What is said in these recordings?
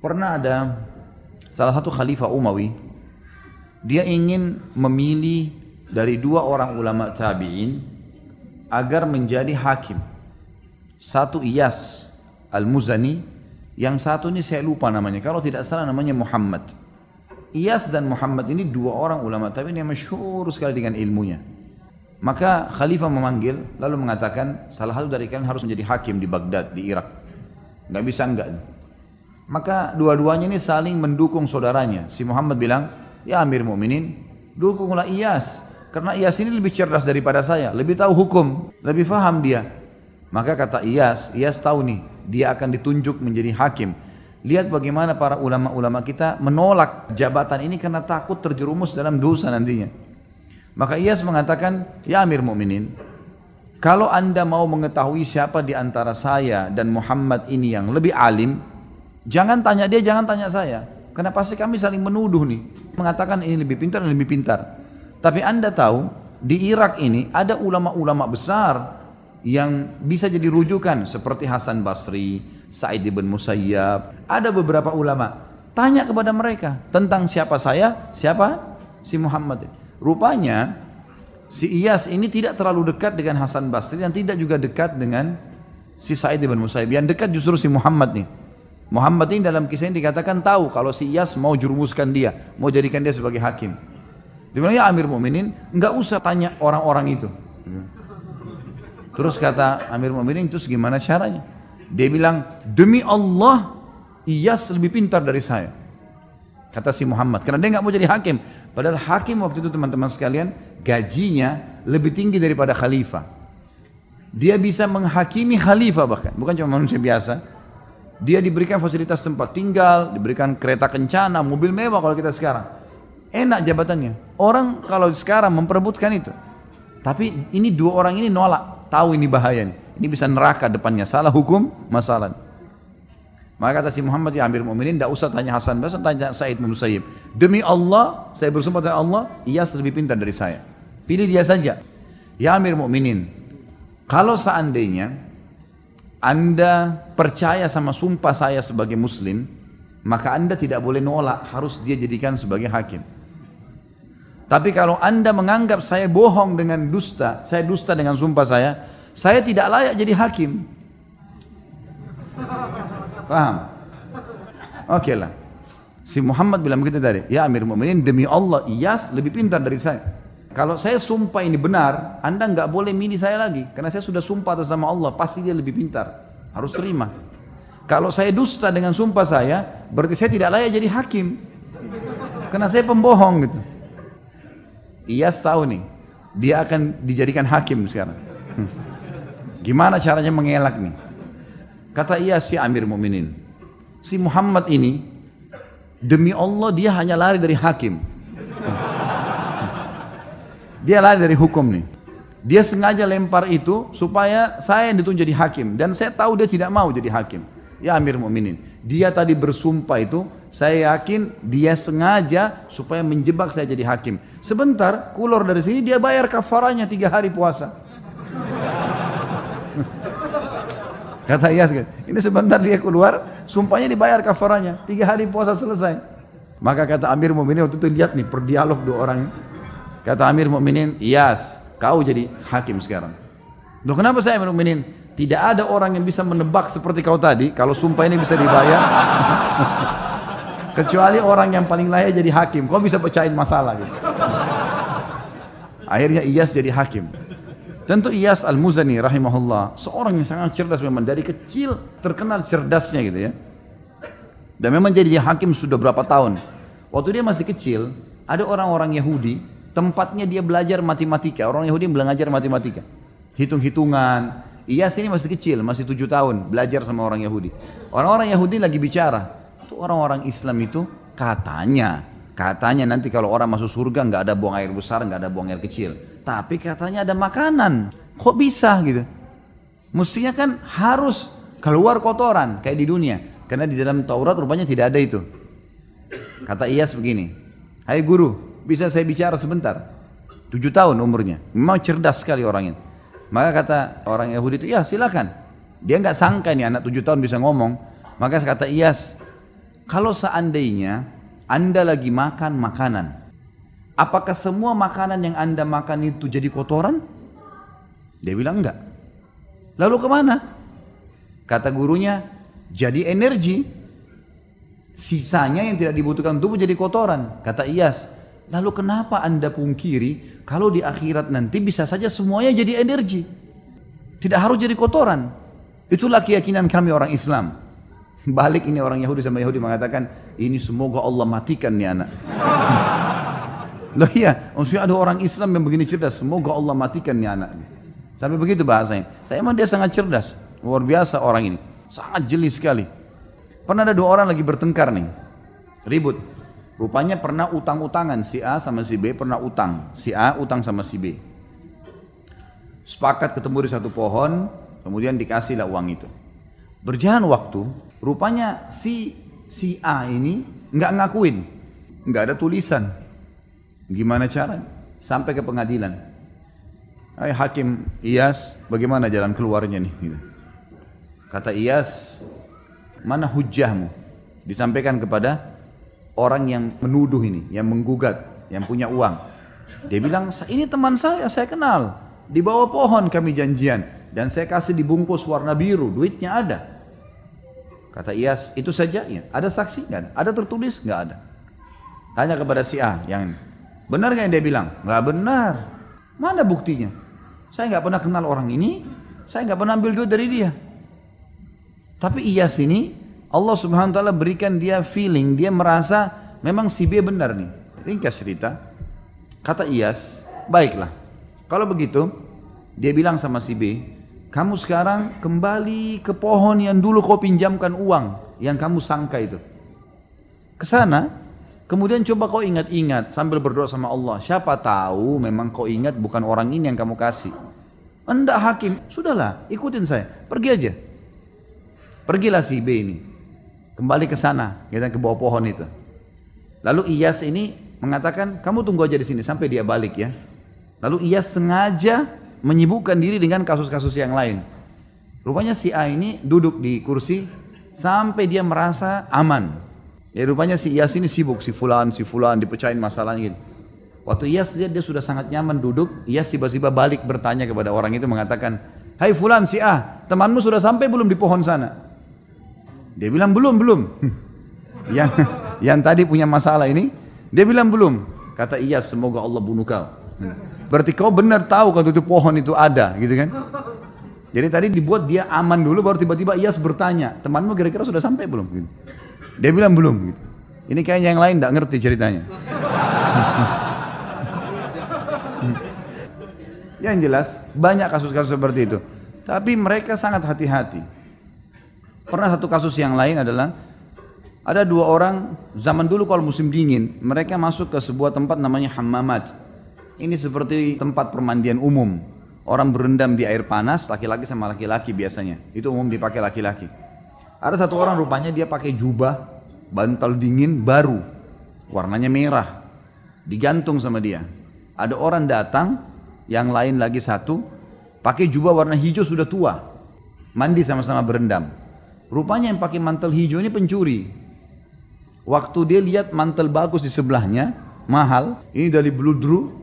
Pernah ada salah satu khalifah Umawi, dia ingin memilih dari dua orang ulama tabi'in agar menjadi hakim. Satu Iyas Al-Muzani, yang satu ini saya lupa namanya, kalau tidak salah namanya Muhammad. Iyas dan Muhammad ini dua orang ulama tabi'in yang masyhur sekali dengan ilmunya. Maka khalifah memanggil lalu mengatakan salah satu dari kalian harus menjadi hakim di Baghdad, di Irak. Nggak bisa enggak. Maka dua-duanya ini saling mendukung saudaranya. Si Muhammad bilang, ya Amir Mu'minin, dukunglah Iyas. Karena Iyas ini lebih cerdas daripada saya, lebih tahu hukum, lebih faham dia. Maka kata Iyas tahu nih, dia akan ditunjuk menjadi hakim. Lihat bagaimana para ulama-ulama kita menolak jabatan ini karena takut terjerumus dalam dosa nantinya. Maka Iyas mengatakan, ya Amir Mu'minin, kalau anda mau mengetahui siapa di antara saya dan Muhammad ini yang lebih alim, jangan tanya dia, jangan tanya saya. Karena pasti kami saling menuduh nih, mengatakan ini lebih pintar dan lebih pintar. Tapi anda tahu, di Irak ini ada ulama-ulama besar yang bisa jadi rujukan seperti Hasan Basri, Sa'id ibn Musayyab, ada beberapa ulama. Tanya kepada mereka tentang siapa saya, siapa si Muhammad. Rupanya si Iyas ini tidak terlalu dekat dengan Hasan Basri dan tidak juga dekat dengan si Sa'id ibn Musayyab. Yang dekat justru si Muhammad nih. Muhammad ini dalam kisah ini dikatakan tahu kalau si Iyas mau jurumuskan dia, mau jadikan dia sebagai hakim. Dia bilang, ya Amir Mu'minin, enggak usah tanya orang-orang itu. Terus kata Amir Mu'minin, terus gimana caranya? Dia bilang, demi Allah, Iyas lebih pintar dari saya. Kata si Muhammad, karena dia enggak mau jadi hakim. Padahal hakim waktu itu teman-teman sekalian, gajinya lebih tinggi daripada khalifah. Dia bisa menghakimi khalifah bahkan, bukan cuma manusia biasa. Dia diberikan fasilitas tempat tinggal, diberikan kereta kencana, mobil mewah kalau kita sekarang. Enak jabatannya. Orang kalau sekarang memperebutkan itu. Tapi ini dua orang ini nolak. Tahu ini bahaya nih. Ini bisa neraka depannya. Salah hukum, masalah. Maka kata si Muhammad, ya Amir Mu'minin, tidak usah tanya Hasan Basri, tanya Sa'id bin Musayyib. Demi Allah, saya bersumpah dengan Allah, Iyas lebih pintar dari saya. Pilih dia saja. Ya Amir Mu'minin, kalau seandainya anda percaya sama sumpah saya sebagai muslim, maka anda tidak boleh nolak, harus dia jadikan sebagai hakim. Tapi kalau anda menganggap saya bohong dengan dusta, saya dusta dengan sumpah saya tidak layak jadi hakim. Paham? Oke lah. Si Muhammad bilang begitu tadi, ya Amir Mu'minin, demi Allah Iyas lebih pintar dari saya. Kalau saya sumpah ini benar, anda nggak boleh milih saya lagi, karena saya sudah sumpah atas nama Allah, pasti dia lebih pintar, harus terima. Kalau saya dusta dengan sumpah saya, berarti saya tidak layak jadi hakim, karena saya pembohong gitu. Iyas tahu nih, dia akan dijadikan hakim sekarang. Gimana caranya mengelak nih? Kata Iyas, si Amir Mu'minin, si Muhammad ini, demi Allah dia hanya lari dari hakim. Dia lari dari hukum nih. Dia sengaja lempar itu supaya saya yang ditunjuk jadi hakim. Dan saya tahu dia tidak mau jadi hakim. Ya Amir Mu'minin, dia tadi bersumpah itu, saya yakin dia sengaja supaya menjebak saya jadi hakim. Sebentar, keluar dari sini dia bayar kafaranya 3 hari puasa. Kata Iyas, ini sebentar dia keluar, sumpahnya dibayar kafaranya, 3 hari puasa selesai. Maka kata Amir Mu'minin, waktu itu lihat nih berdialog dua orang. Kata Amir Mu'minin, Iyas, kau jadi hakim sekarang. Loh kenapa saya Amir Mu'minin? Tidak ada orang yang bisa menebak seperti kau tadi, kalau sumpah ini bisa dibayar. Kecuali orang yang paling layak jadi hakim, kau bisa pecahin masalah gitu. Akhirnya Iyas jadi hakim. Tentu Iyas Al-Muzani rahimahullah, seorang yang sangat cerdas memang, dari kecil terkenal cerdasnya gitu ya. Dan memang jadi hakim sudah berapa tahun. Waktu dia masih kecil, ada orang-orang Yahudi, tempatnya dia belajar matematika. Orang Yahudi belajar matematika, hitung-hitungan. Iyas ini masih kecil, masih 7 tahun, belajar sama orang Yahudi. Orang-orang Yahudi lagi bicara, itu orang-orang Islam itu katanya nanti kalau orang masuk surga nggak ada buang air besar, nggak ada buang air kecil. Tapi katanya ada makanan. Kok bisa gitu? Mestinya kan harus keluar kotoran kayak di dunia. Karena di dalam Taurat rupanya tidak ada itu. Kata Iyas begini, hai guru, bisa saya bicara sebentar? 7 tahun umurnya, memang cerdas sekali orang ini. Maka kata orang Yahudi itu, ya silakan. Dia nggak sangka nih anak 7 tahun bisa ngomong. Maka kata Iyas, kalau seandainya Anda lagi makan makanan, apakah semua makanan yang Anda makan itu jadi kotoran? Dia bilang enggak. Lalu kemana? Kata gurunya, jadi energi. Sisanya yang tidak dibutuhkan tubuh jadi kotoran. Kata Iyas, lalu kenapa Anda pungkiri kalau di akhirat nanti bisa saja semuanya jadi energi? Tidak harus jadi kotoran. Itulah keyakinan kami orang Islam. Balik ini orang Yahudi sama Yahudi mengatakan, ini semoga Allah matikan nih anak. Loh iya, maksudnya ada orang Islam yang begini cerdas, semoga Allah matikan nih anak. Sampai begitu bahasanya. Saya emang dia sangat cerdas, luar biasa orang ini, sangat jeli sekali. Pernah ada dua orang lagi bertengkar nih, ribut. Rupanya pernah utang-utangan, si A sama si B pernah utang. Si A utang sama si B. Sepakat ketemu di satu pohon, kemudian dikasihlah uang itu. Berjalan waktu, rupanya si A ini nggak ngakuin, nggak ada tulisan. Gimana caranya? Sampai ke pengadilan. Hai Hakim Iyas, bagaimana jalan keluarnya nih? Kata Iyas, mana hujjahmu? Disampaikan kepada orang yang menuduh ini, yang menggugat, yang punya uang. Dia bilang, ini teman saya kenal. Di bawah pohon kami janjian. Dan saya kasih dibungkus warna biru, duitnya ada. Kata Iyas, itu saja? Ya. Ada saksi? Nggak ada. Ada tertulis? Nggak ada. Tanya kepada si A, yang benar nggak yang dia bilang? Nggak benar. Mana buktinya? Saya nggak pernah kenal orang ini, saya nggak pernah ambil duit dari dia. Tapi Iyas ini, Allah Subhanahu Wa Taala berikan dia feeling, dia merasa memang si B benar nih. Ringkas cerita, kata Iyas, baiklah. Kalau begitu, dia bilang sama si B, kamu sekarang kembali ke pohon yang dulu kau pinjamkan uang, yang kamu sangka itu. Kesana, kemudian coba kau ingat-ingat sambil berdoa sama Allah. Siapa tahu memang kau ingat bukan orang ini yang kamu kasih. Enggak Hakim, sudahlah ikutin saya, pergi aja. Pergilah si B ini, kembali ke sana, kita ke bawah pohon itu. Lalu Iyas ini mengatakan, kamu tunggu aja di sini sampai dia balik ya. Lalu Iyas sengaja menyibukkan diri dengan kasus-kasus yang lain. Rupanya si A ini duduk di kursi sampai dia merasa aman. Ya rupanya si Iyas ini sibuk, si fulan dipecahin masalahnya gitu. Waktu Iyas lihat dia sudah sangat nyaman duduk, Iyas tiba-tiba balik bertanya kepada orang itu mengatakan, hai fulan si A, temanmu sudah sampai belum di pohon sana? Dia bilang belum. yang tadi punya masalah ini, dia bilang belum. Kata Iyas, semoga Allah bunuh kau. Berarti kau benar tahu kalau itu pohon itu ada, gitu kan? Jadi tadi dibuat dia aman dulu, baru tiba-tiba Iyas bertanya, temanmu kira-kira sudah sampai belum? Gitu. Dia bilang belum. Gitu. Ini kayaknya yang lain tidak ngerti ceritanya. Yang jelas banyak kasus-kasus seperti itu. Tapi mereka sangat hati-hati. Pernah satu kasus yang lain adalah ada dua orang zaman dulu kalau musim dingin, mereka masuk ke sebuah tempat namanya hammamat. Ini seperti tempat permandian umum. Orang berendam di air panas, laki-laki sama laki-laki biasanya. Itu umum dipakai laki-laki. Ada satu orang rupanya dia pakai jubah, bantal dingin baru. Warnanya merah. Digantung sama dia. Ada orang datang, yang lain lagi satu, pakai jubah warna hijau sudah tua. Mandi sama-sama berendam. Rupanya yang pakai mantel hijau ini pencuri. Waktu dia lihat mantel bagus di sebelahnya, mahal, ini dari bludru.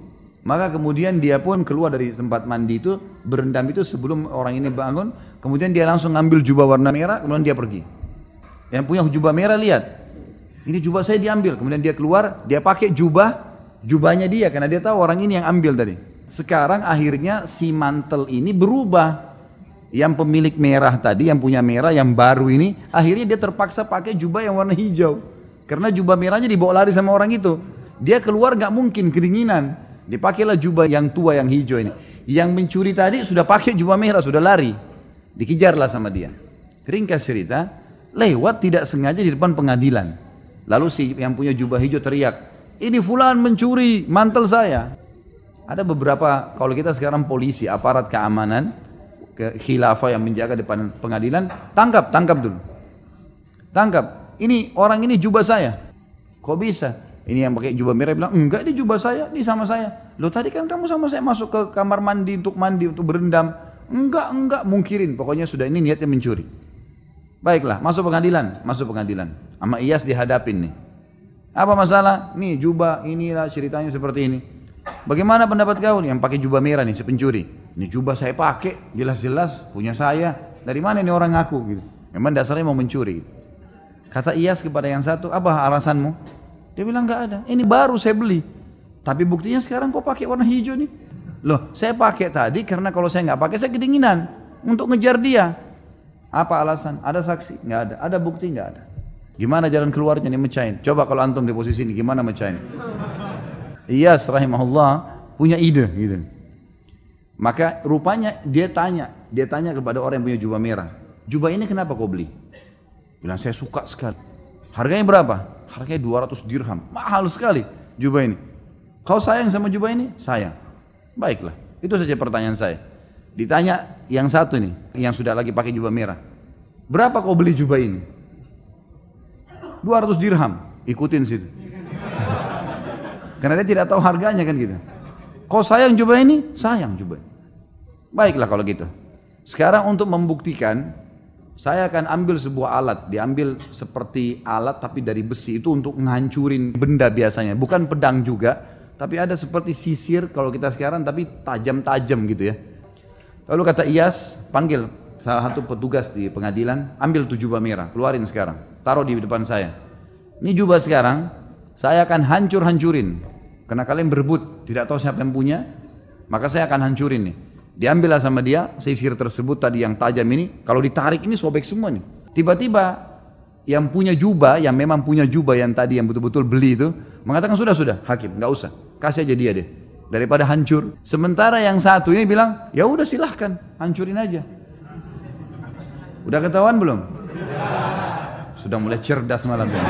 Maka kemudian dia pun keluar dari tempat mandi itu, berendam itu sebelum orang ini bangun. Kemudian dia langsung ngambil jubah warna merah, kemudian dia pergi. Yang punya jubah merah lihat, ini jubah saya diambil. Kemudian dia keluar, dia pakai jubahnya dia, karena dia tahu orang ini yang ambil tadi. Sekarang akhirnya si mantel ini berubah. Yang pemilik merah tadi, yang punya merah, yang baru ini, akhirnya dia terpaksa pakai jubah yang warna hijau. Karena jubah merahnya dibawa lari sama orang itu. Dia keluar gak mungkin, kedinginan. Dipakailah jubah yang tua yang hijau ini. Yang mencuri tadi sudah pakai jubah merah, sudah lari. Dikejarlah sama dia. Ringkas cerita, lewat tidak sengaja di depan pengadilan. Lalu si yang punya jubah hijau teriak, ini fulan mencuri mantel saya. Ada beberapa, kalau kita sekarang polisi, aparat keamanan, khilafah yang menjaga depan pengadilan, tangkap dulu. Tangkap, ini orang ini jubah saya. Kok bisa? Ini yang pakai jubah merah bilang, enggak ini jubah saya, ini sama saya. Loh tadi kan kamu sama saya masuk ke kamar mandi untuk berendam. Enggak, mungkirin. Pokoknya sudah ini niatnya mencuri. Baiklah, masuk pengadilan. Sama Iyas dihadapin nih. Apa masalah? Nih jubah, inilah ceritanya seperti ini. Bagaimana pendapat kau nih yang pakai jubah merah nih, si pencuri? Ini jubah saya pakai, jelas-jelas punya saya. Dari mana ini orang ngaku gitu? Memang dasarnya mau mencuri. Kata Iyas kepada yang satu, apa alasanmu? Dia bilang nggak ada. Ini baru saya beli. Tapi buktinya sekarang kok pakai warna hijau nih? Loh, saya pakai tadi karena kalau saya nggak pakai saya kedinginan untuk ngejar dia. Apa alasan? Ada saksi? Nggak ada. Ada bukti? Nggak ada. Gimana jalan keluarnya nih mecahin? Coba kalau antum di posisi ini gimana mecahin? Iyas rahimahullah punya ide gitu. Maka rupanya dia tanya kepada orang yang punya jubah merah. Jubah ini kenapa kau beli? Bilang saya suka sekali. Harganya berapa? Harganya 200 dirham. Mahal sekali jubah ini. Kau sayang sama jubah ini? Sayang. Baiklah. Itu saja pertanyaan saya. Ditanya yang satu nih, yang sudah lagi pakai jubah merah. Berapa kau beli jubah ini? 200 dirham. Ikutin situ. Karena dia tidak tahu harganya kan gitu. Kau sayang jubah ini? Sayang jubah ini. Baiklah kalau gitu. Sekarang untuk membuktikan, saya akan ambil sebuah alat. Diambil seperti alat tapi dari besi. Itu untuk menghancurin benda biasanya. Bukan pedang juga. Tapi ada seperti sisir kalau kita sekarang tapi tajam-tajam gitu ya. Lalu kata Iyas, panggil salah satu petugas di pengadilan, ambil tuh jubah merah, keluarin sekarang, taruh di depan saya. Ini jubah sekarang, saya akan hancur-hancurin. Karena kalian berebut, tidak tahu siapa yang punya, maka saya akan hancurin nih. Diambillah sama dia, sisir tersebut tadi yang tajam ini, kalau ditarik ini sobek semua nih. Tiba-tiba yang punya jubah, yang memang punya jubah yang tadi yang betul-betul beli itu, mengatakan sudah, hakim, nggak usah, kasih aja dia deh. Daripada hancur. Sementara yang satu ini bilang, ya udah silahkan, hancurin aja. Udah ketahuan belum? Sudah mulai cerdas malam ini.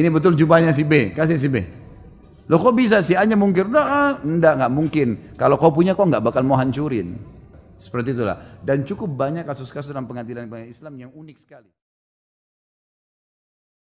Ini betul jubahnya si B, kasih si B. Loh kok bisa si A-nya mungkir? Nggak mungkin. Kalau kau punya kau nggak bakal mau hancurin. Seperti itulah. Dan cukup banyak kasus-kasus dalam pengadilan Islam yang unik sekali.